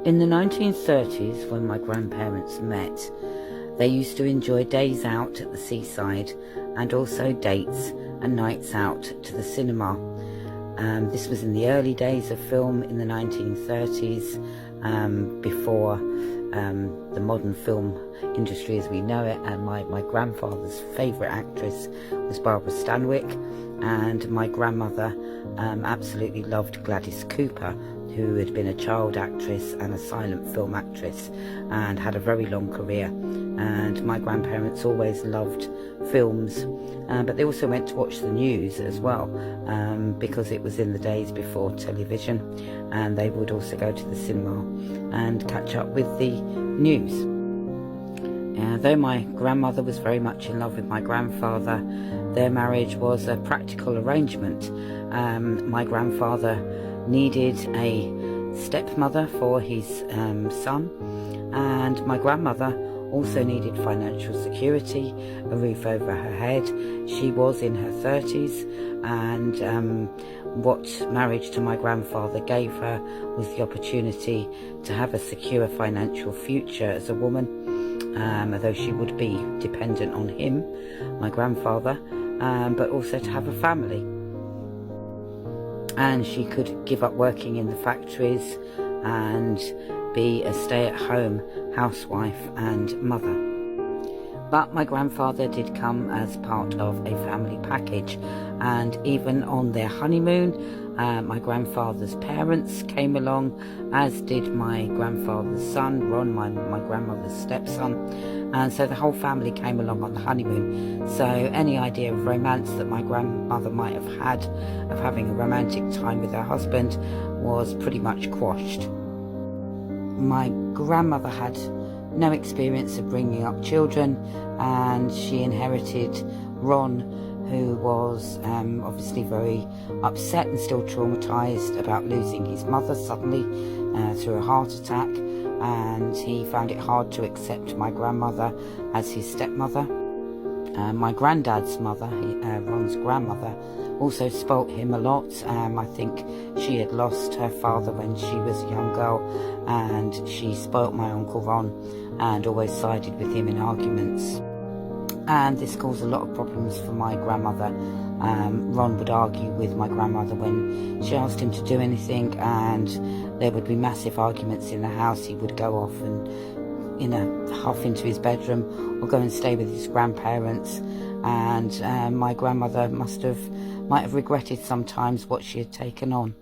In the 1930s, when my grandparents met, they used to enjoy days out at the seaside and also dates and nights out to the cinema. This was in the early days of film in the 1930s, before the modern film industry as we know it. And my grandfather's favourite actress was Barbara Stanwyck, and my grandmother absolutely loved Gladys Cooper, who had been a child actress and a silent film actress and had a very long career. And my grandparents always loved films, but they also went to watch the news as well, because it was in the days before television, and they would also go to the cinema and catch up with the news. Though my grandmother was very much in love with my grandfather, their marriage was a practical arrangement. My grandfather needed a stepmother for his son, and my grandmother also needed financial security, a roof over her head. She was in her 30s, and what marriage to my grandfather gave her was the opportunity to have a secure financial future as a woman, although she would be dependent on him, my grandfather, but also to have a family. And she could give up working in the factories and be a stay-at-home housewife and mother. But my grandfather did come as part of a family package, and even on their honeymoon, my grandfather's parents came along, as did my grandfather's son, Ron, my grandmother's stepson, and so the whole family came along on the honeymoon. So any idea of romance that my grandmother might have had of having a romantic time with her husband was pretty much quashed. My grandmother had no experience of bringing up children, and she inherited Ron, who was obviously very upset and still traumatized about losing his mother suddenly through a heart attack, and he found it hard to accept my grandmother as his stepmother. My granddad's mother, Ron's grandmother, also spoilt him a lot. I think she had lost her father when she was a young girl, and she spoilt my Uncle Ron and always sided with him in arguments. And this caused a lot of problems for my grandmother. Ron would argue with my grandmother when she asked him to do anything, and there would be massive arguments in the house. He would go off and huff into his bedroom or go and stay with his grandparents, and my grandmother might have regretted sometimes what she had taken on.